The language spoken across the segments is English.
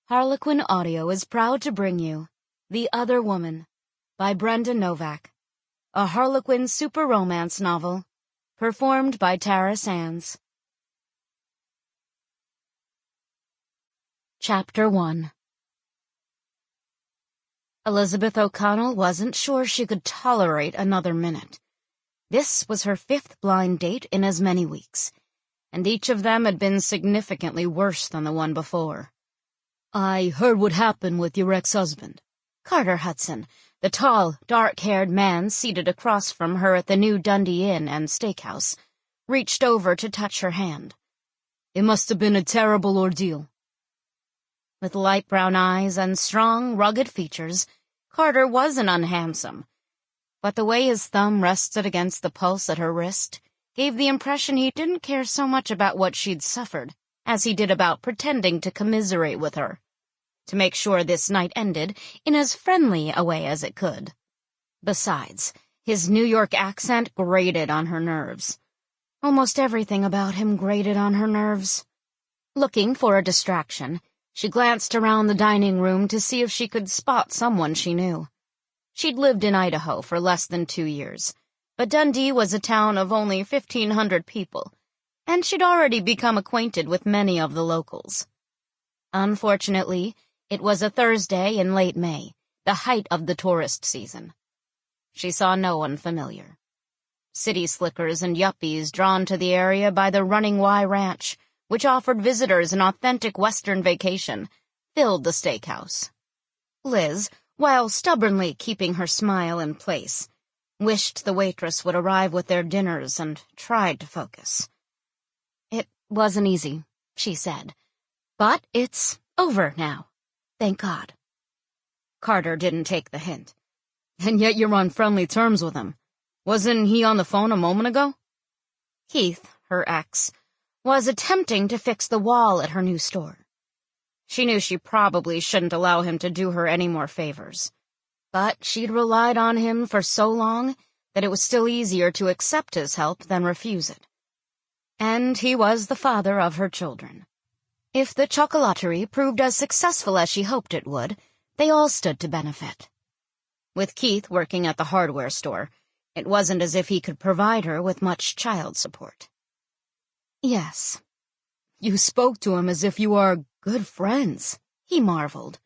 Harlequin Audio is proud to bring you The Other Woman by Brenda Novak, a Harlequin super romance novel, performed by Tara Sands. Chapter 1. Elizabeth O'Connell wasn't sure she could tolerate another minute. This was her fifth blind date in as many weeks, and each of them had been significantly worse than the one before. "I heard what happened with your ex-husband." Carter Hudson, the tall, dark-haired man seated across from her at the new Dundee Inn and Steakhouse, reached over to touch her hand. "It must have been a terrible ordeal." With light brown eyes and strong, rugged features, Carter wasn't unhandsome, but the way his thumb rested against the pulse at her wrist gave the impression he didn't care so much about what she'd suffered as he did about pretending to commiserate with her, to make sure this night ended in as friendly a way as it could. Besides, his New York accent grated on her nerves. Almost everything about him grated on her nerves. Looking for a distraction, she glanced around the dining room to see if she could spot someone she knew. She'd lived in Idaho for less than 2 years, but Dundee was a town of only 1,500 people, and she'd already become acquainted with many of the locals. Unfortunately, it was a Thursday in late May, the height of the tourist season. She saw no one familiar. City slickers and yuppies drawn to the area by the Running Y Ranch, which offered visitors an authentic Western vacation, filled the steakhouse. Liz, while stubbornly keeping her smile in place, wished the waitress would arrive with their dinners and tried to focus. "It wasn't easy," she said, "but it's over now. Thank God." Carter didn't take the hint. "And yet you're on friendly terms with him. Wasn't he on the phone a moment ago?" Keith, her ex, was attempting to fix the wall at her new store. She knew she probably shouldn't allow him to do her any more favors, but she'd relied on him for so long that it was still easier to accept his help than refuse it. And he was the father of her children. If the chocolaterie proved as successful as she hoped it would, they all stood to benefit. With Keith working at the hardware store, it wasn't as if he could provide her with much child support. "Yes. You spoke to him as if you are good friends," he marveled.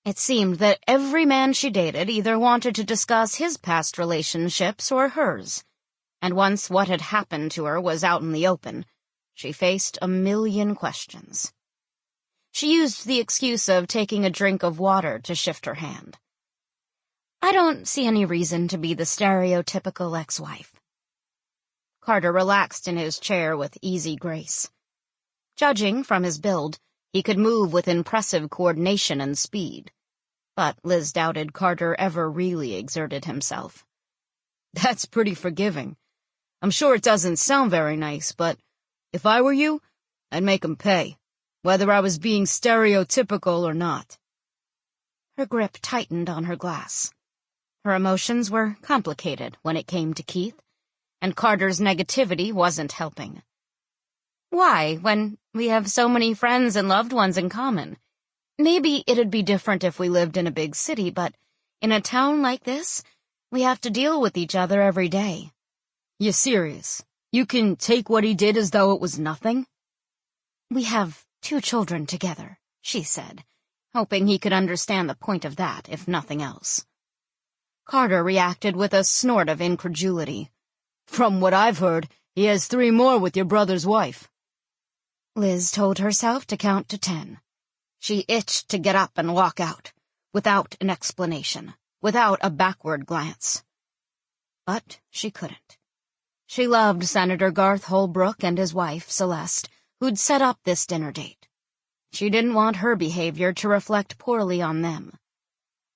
It seemed that every man she dated either wanted to discuss his past relationships or hers, and once what had happened to her was out in the open, she faced a million questions. She used the excuse of taking a drink of water to shift her hand. "I don't see any reason to be the stereotypical ex-wife." Carter relaxed in his chair with easy grace. Judging from his build, he could move with impressive coordination and speed, but Liz doubted Carter ever really exerted himself. "That's pretty forgiving. I'm sure it doesn't sound very nice, but if I were you, I'd make him pay, whether I was being stereotypical or not." Her grip tightened on her glass. Her emotions were complicated when it came to Keith, and Carter's negativity wasn't helping. "Why, when we have so many friends and loved ones in common? Maybe it'd be different if we lived in a big city, but in a town like this, we have to deal with each other every day." "You're serious? You can take what he did as though it was nothing?" "We have 2 children together," she said, hoping he could understand the point of that, if nothing else. Carter reacted with a snort of incredulity. "From what I've heard, he has 3 more with your brother's wife." Liz told herself to count to 10. She itched to get up and walk out, without an explanation, without a backward glance. But she couldn't. She loved Senator Garth Holbrook and his wife, Celeste, who'd set up this dinner date. She didn't want her behavior to reflect poorly on them.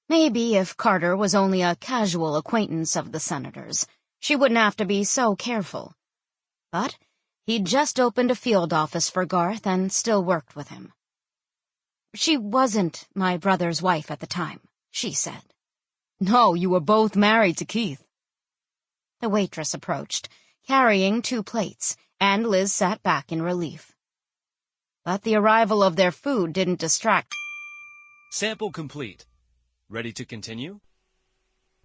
Maybe if Carter was only a casual acquaintance of the senator's, she wouldn't have to be so careful. But he'd just opened a field office for Garth and still worked with him. "She wasn't my brother's wife at the time," she said. "No, you were both married to Keith." The waitress approached, carrying 2 plates, and Liz sat back in relief. But the arrival of their food didn't distract Sample complete. Ready to continue?